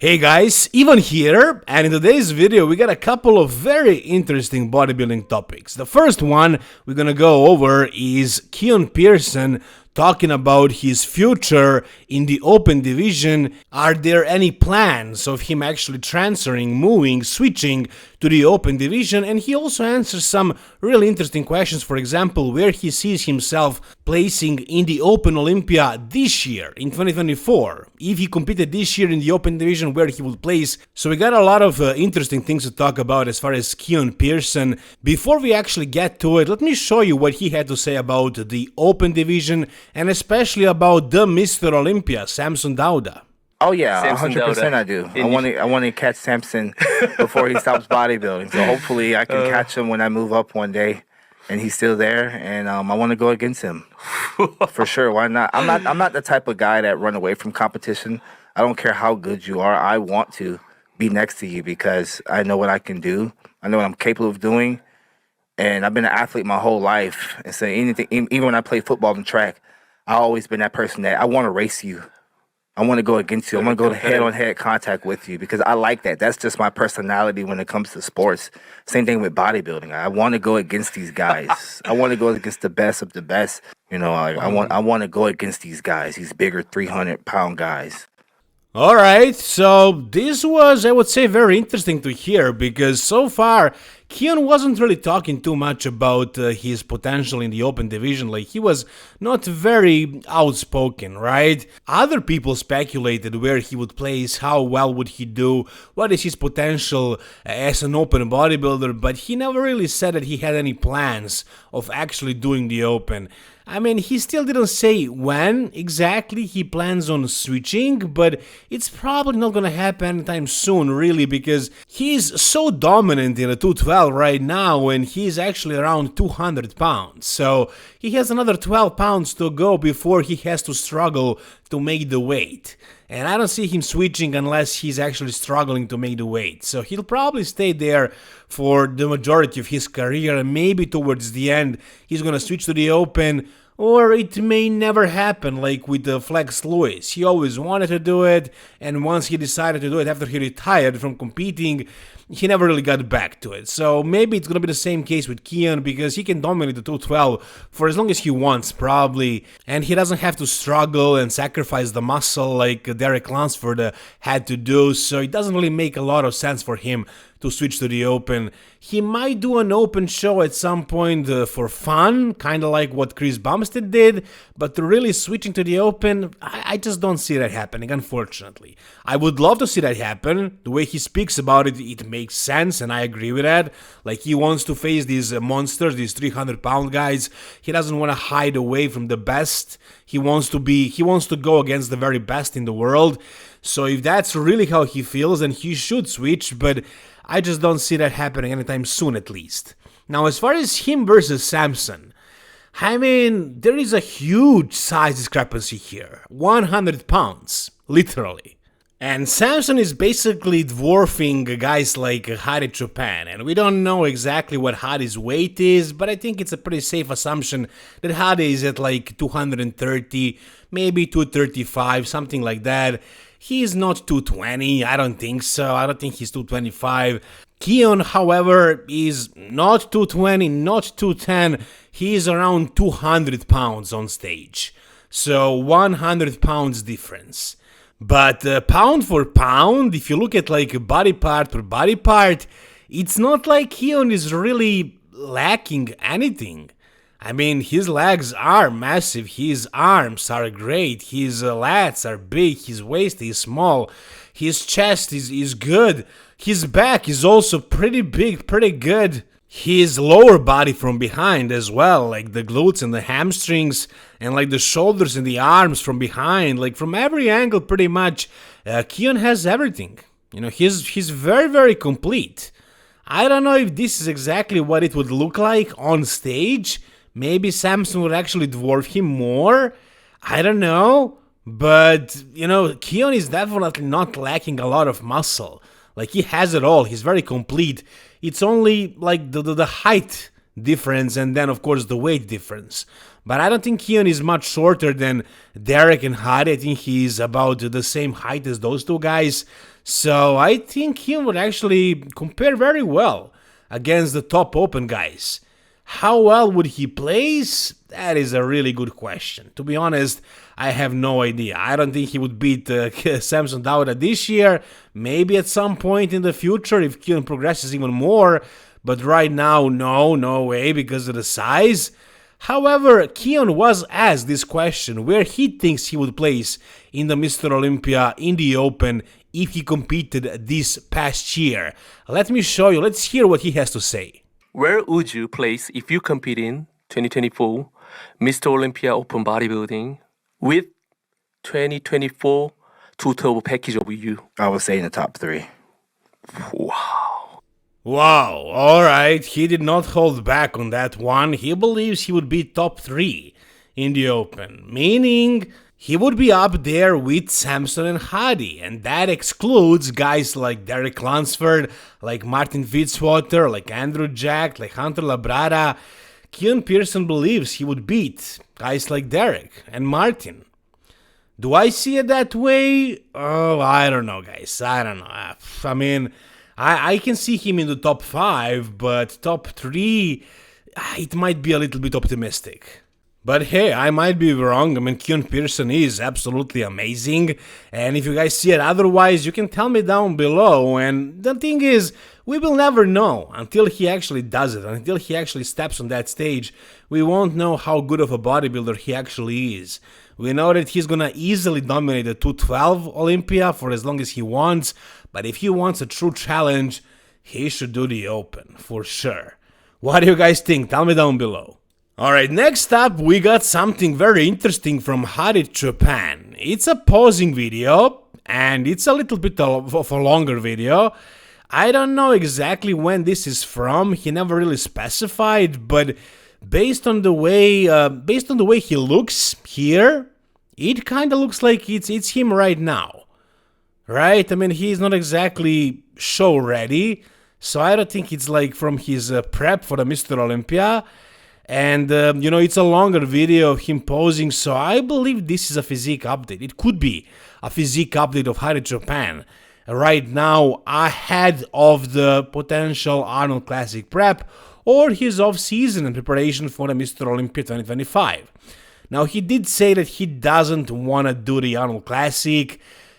Hey guys, Ivan here, and in today's video we got a couple of very interesting bodybuilding topics. The first one we're gonna go over is Keone Pearson talking about his future in the open division. Are there any plans of him actually transferring, moving, switching to the open division? And he also answers some really interesting questions, for example, where he sees himself placing in the Open Olympia this year, in 2024. If he competed this year in the open division, where he would place. So we got a lot of interesting things to talk about as far as Keone Pearson. Before we actually get to it, let me show you what he had to say about the open division and especially about the Mr. Olympia, Samson Dauda. Oh yeah, Samson 100% Dauda. I do. I want to catch Samson before he stops bodybuilding. So hopefully I can catch him when I move up one day, and he's still there. And I want to go against him for sure. Why not? I'm not the type of guy that run away from competition. I don't care how good you are. I want to be next to you because I know what I can do. I know what I'm capable of doing, and I've been an athlete my whole life. And so anything, even when I played football and track, I've always been that person that I want to race you. I want to go against you. I want to go head-on-head contact with you because I like that. That's just my personality when it comes to sports. Same thing with bodybuilding. I want to go against these guys. I want to go against the best of the best. You know, I want to go against these guys, these bigger 300-pound guys. Alright, so this was, I would say, very interesting to hear because so far Keone wasn't really talking too much about his potential in the open division. Like, he was not very outspoken, right? Other people speculated where he would place, how well would he do, what is his potential as an open bodybuilder, but he never really said that he had any plans of actually doing the open. I mean, he still didn't say when exactly he plans on switching, but it's probably not gonna happen anytime soon, really, because he's so dominant in the 212 right now, and he's actually around 200 pounds. So he has another 12 pounds to go before he has to struggle to make the weight. And I don't see him switching unless he's actually struggling to make the weight. So he'll probably stay there for the majority of his career, and maybe towards the end he's gonna switch to the open, or it may never happen like with Flex Lewis. He always wanted to do it, and once he decided to do it after he retired from competing, he never really got back to it. So maybe it's gonna be the same case with Keone because he can dominate the 212 for as long as he wants, probably, and he doesn't have to struggle and sacrifice the muscle like Derek Lunsford had to do, so it doesn't really make a lot of sense for him to switch to the open. He might do an open show at some point for fun, kind of like what Chris Bumstead did, but to really switching to the open, I just don't see that happening, unfortunately. I would love to see that happen. The way he speaks about it, it makes sense, and I agree with that. Like, he wants to face these monsters, these 300-pound guys. He doesn't want to hide away from the best. He wants to go against the very best in the world. So if that's really how he feels, then he should switch, but I just don't see that happening anytime soon, at least. Now, as far as him versus Samson, I mean, there is a huge size discrepancy here. 100 pounds, literally. And Samson is basically dwarfing guys like Hadi Choopan, and we don't know exactly what Hadi's weight is, but I think it's a pretty safe assumption that Hadi is at like 230, maybe 235, something like that. He's not 220, I don't think so, I don't think he's 225. Keone, however, is not 220, not 210, he is around 200 pounds on stage. So 100 pounds difference. But pound for pound, if you look at like body part per body part, it's not like Keone is really lacking anything. I mean, his legs are massive, his arms are great, his lats are big, his waist is small, his chest is good, his back is also pretty big, pretty good. His lower body from behind as well, like the glutes and the hamstrings, and like the shoulders and the arms from behind, like from every angle pretty much, Keone has everything. You know, he's very, very complete. I don't know if this is exactly what it would look like on stage. Maybe Samson would actually dwarf him more. I don't know. But, you know, Keone is definitely not lacking a lot of muscle. Like, he has it all. He's very complete. It's only like the height difference and then, of course, the weight difference. But I don't think Keone is much shorter than Derek and Hadi. I think he's about the same height as those two guys. So I think he would actually compare very well against the top open guys. How well would he place? That is a really good question. To be honest, I have no idea. I don't think he would beat Samson Dauda this year. Maybe at some point in the future if Keone progresses even more. But right now, no way because of the size. However, Keone was asked this question where he thinks he would place in the Mr. Olympia in the Open if he competed this past year. Let me show you. Let's hear what he has to say. Where would you place if you compete in 2024 Mr. Olympia Open Bodybuilding with 2024 two-turbo package of you? I would say in the top 3. Wow. Wow, alright, he did not hold back on that one. He believes he would be top 3 in the Open, meaning he would be up there with Samson and Hadi, and that excludes guys like Derek Lunsford, like Martin Fitzwater, like Andrew Jack, like Hunter Labrada. Keone Pearson believes he would beat guys like Derek and Martin. Do I see it that way? Oh, I don't know, guys. I don't know. I mean, I can see him in the top 5, but top 3, it might be a little bit optimistic. But hey, I might be wrong. I mean, Keone Pearson is absolutely amazing. And if you guys see it otherwise, you can tell me down below. And the thing is, we will never know until he actually does it. Until he actually steps on that stage, we won't know how good of a bodybuilder he actually is. We know that he's gonna easily dominate the 212 Olympia for as long as he wants. But if he wants a true challenge, he should do the Open, for sure. What do you guys think? Tell me down below. Alright, next up we got something very interesting from Hadi Choopan. It's a posing video, and it's a little bit of a longer video. I don't know exactly when this is from, he never really specified, but based on the way he looks here, it kinda looks like it's him right now. Right? I mean, he's not exactly show ready, so I don't think it's like from his prep for the Mr. Olympia. And, it's a longer video of him posing, so I believe this is a physique update. It could be a physique update of Hadi Choopan right now ahead of the potential Arnold Classic prep or his off-season in preparation for the Mr. Olympia 2025. Now, he did say that he doesn't want to do the Arnold Classic,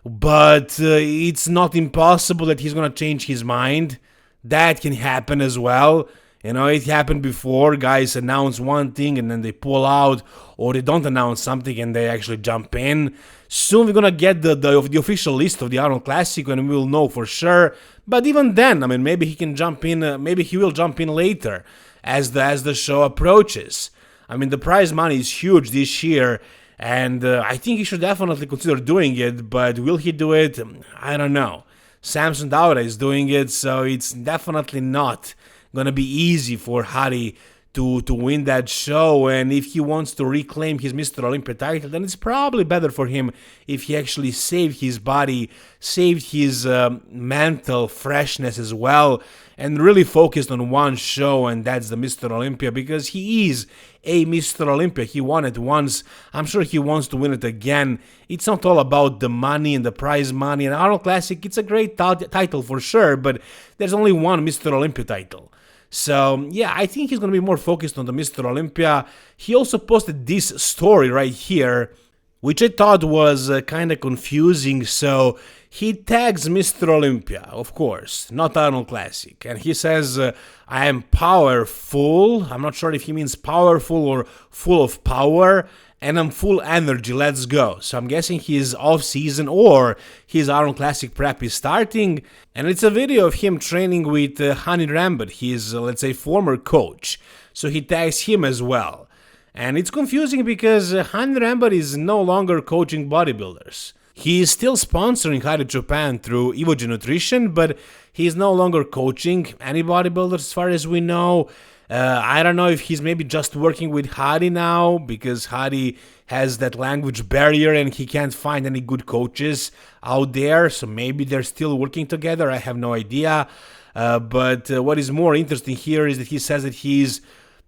but it's not impossible that he's going to change his mind. That can happen as well. It happened before. Guys announce one thing and then they pull out, or they don't announce something and they actually jump in. Soon we're gonna get the official list of the Arnold Classic and we'll know for sure. But even then, I mean, maybe he can jump in. Maybe he will jump in later as the show approaches. I mean, the prize money is huge this year, and I think he should definitely consider doing it. But will he do it? I don't know. Samson Dauda is doing it, so it's definitely not gonna be easy for Hadi to win that show, and if he wants to reclaim his Mr. Olympia title, then it's probably better for him if he actually saved his body, saved his mental freshness as well, and really focused on one show, and that's the Mr. Olympia, because he is a Mr. Olympia. He won it once. I'm sure he wants to win it again. It's not all about the money and the prize money. And Arnold Classic, it's a great title for sure, but there's only one Mr. Olympia title. So, yeah, I think he's going to be more focused on the Mr. Olympia. He also posted this story right here, which I thought was kind of confusing. So, he tags Mr. Olympia, of course, not Arnold Classic. And he says, I am powerful. I'm not sure if he means powerful or full of power. And I'm full energy, let's go. So I'm guessing his off-season or his Arnold Classic prep is starting. And it's a video of him training with Hani Rambert, his, let's say, former coach. So he tags him as well. And it's confusing because Hani Rambert is no longer coaching bodybuilders. He is still sponsoring Hadi Choopan through Evogen Nutrition, but he is no longer coaching any bodybuilders as far as we know. I don't know if he's maybe just working with Hadi now because Hadi has that language barrier and he can't find any good coaches out there. So maybe they're still working together. I have no idea. But what is more interesting here is that he says that he's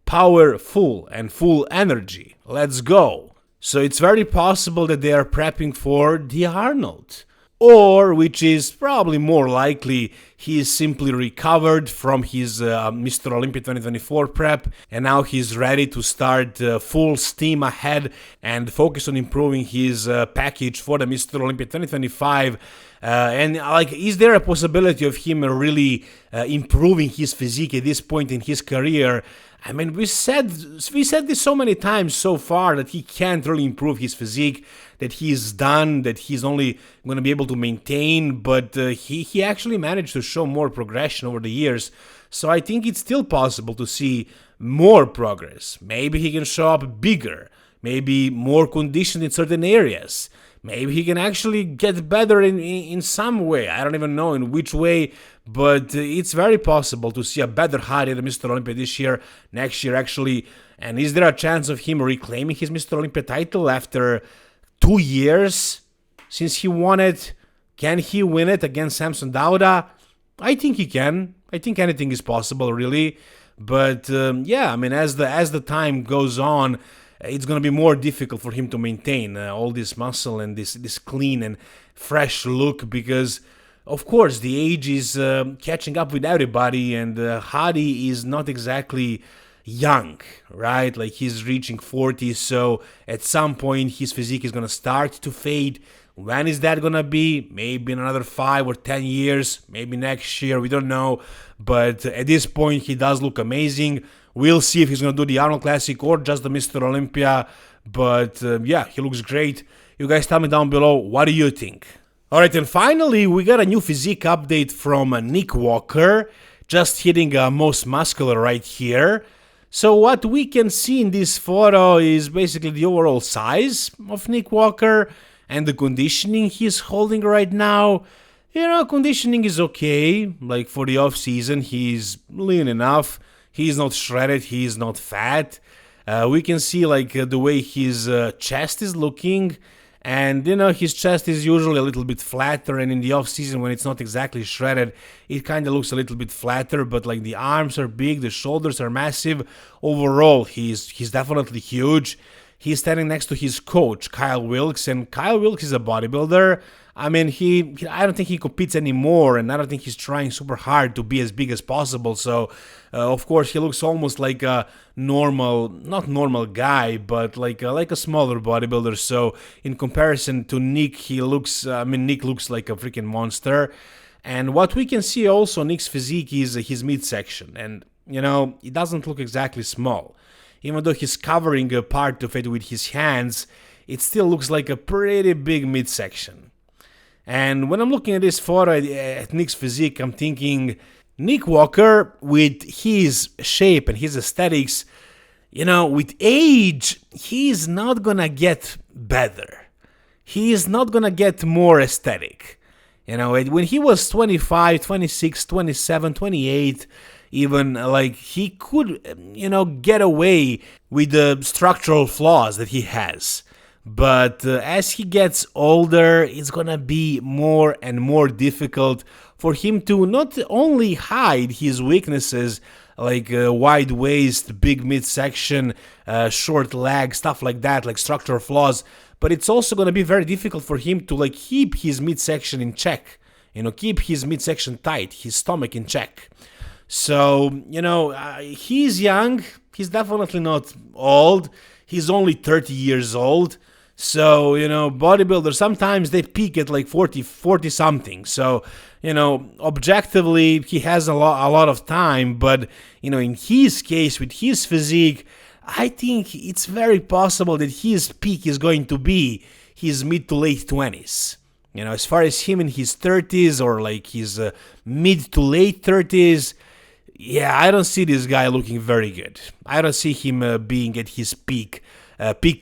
powerful and full energy. Let's go. So it's very possible that they are prepping for the Arnold. or, which is probably more likely, he is simply recovered from his Mr. Olympia 2024 prep, and now he's ready to start full steam ahead and focus on improving his package for the Mr. Olympia 2025. And like, is there a possibility of him really improving his physique at this point in his career? I mean, we said this so many times so far that he can't really improve his physique, that he's done, that he's only going to be able to maintain, but he actually managed to show more progression over the years. So I think it's still possible to see more progress. Maybe he can show up bigger, maybe more conditioned in certain areas. Maybe he can actually get better in some way. I don't even know in which way, but it's very possible to see a better Hadi at Mr. Olympia this year, next year actually. And is there a chance of him reclaiming his Mr. Olympia title after 2 years since he won it? Can he win it against Samson Dauda? I think he can. I think anything is possible, really. But yeah, I mean, as the time goes on, it's going to be more difficult for him to maintain all this muscle and this clean and fresh look, because, of course, the age is catching up with everybody, and Hadi is not exactly young, right? Like, he's reaching 40, so at some point his physique is going to start to fade. When is that going to be? Maybe in another 5 or 10 years, maybe next year, we don't know. But at this point, he does look amazing. We'll see if he's going to do the Arnold Classic or just the Mr. Olympia. But yeah, he looks great. You guys tell me down below, what do you think? Alright, and finally, we got a new physique update from Nick Walker. Just hitting most muscular right here. So what we can see in this photo is basically the overall size of Nick Walker and the conditioning he's holding right now. You know, conditioning is okay. Like, for the off season, he's lean enough. He's not shredded, he's not fat. We can see like the way his chest is looking, and you know, his chest is usually a little bit flatter, and in the off season when it's not exactly shredded, it kind of looks a little bit flatter, but like the arms are big, the shoulders are massive. Overall, he's definitely huge. He's standing next to his coach, Kyle Wilkes, and Kyle Wilkes is a bodybuilder. I mean, I don't think he competes anymore, and I don't think he's trying super hard to be as big as possible. So, of course, he looks almost like a normal, not normal guy, but like a smaller bodybuilder. So, in comparison to Nick, Nick looks like a freaking monster. And what we can see also, Nick's physique is his midsection, and you know, it doesn't look exactly small. Even though he's covering a part of it with his hands, it still looks like a pretty big midsection. And when I'm looking at this photo at Nick's physique, I'm thinking, Nick Walker, with his shape and his aesthetics, you know, with age, he's not gonna get better. He is not gonna get more aesthetic. You know, when he was 25, 26, 27, 28, even, like, he could, you know, get away with the structural flaws that he has. But as he gets older, it's gonna be more and more difficult for him to not only hide his weaknesses, like wide waist, big midsection, short leg, stuff like that, like structural flaws, but it's also gonna be very difficult for him to like keep his midsection in check, you know, keep his midsection tight, his stomach in check. So, you know, he's young, he's definitely not old, he's only 30 years old. So, you know, bodybuilders, sometimes they peak at like 40 something. So, you know, objectively, he has a lot of time. But, you know, in his case, with his physique, I think it's very possible that his peak is going to be his mid to late 20s. You know, as far as him in his 30s or like his mid to late 30s, yeah, I don't see this guy looking very good. I don't see him being at his peak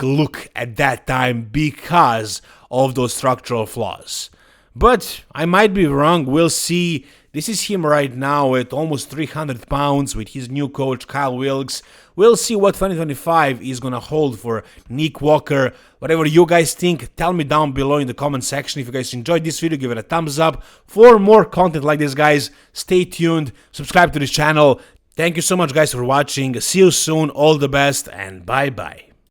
look at that time because of those structural flaws. But I might be wrong, we'll see. This is him right now at almost 300 pounds with his new coach Kyle Wilkes. We'll see what 2025 is gonna hold for Nick Walker. Whatever you guys think, tell me down below in the comment section. If you guys enjoyed this video, give it a thumbs up. For more content like this, guys, stay tuned, subscribe to this channel. Thank you so much, guys, for watching. See you soon, all the best, and bye-bye.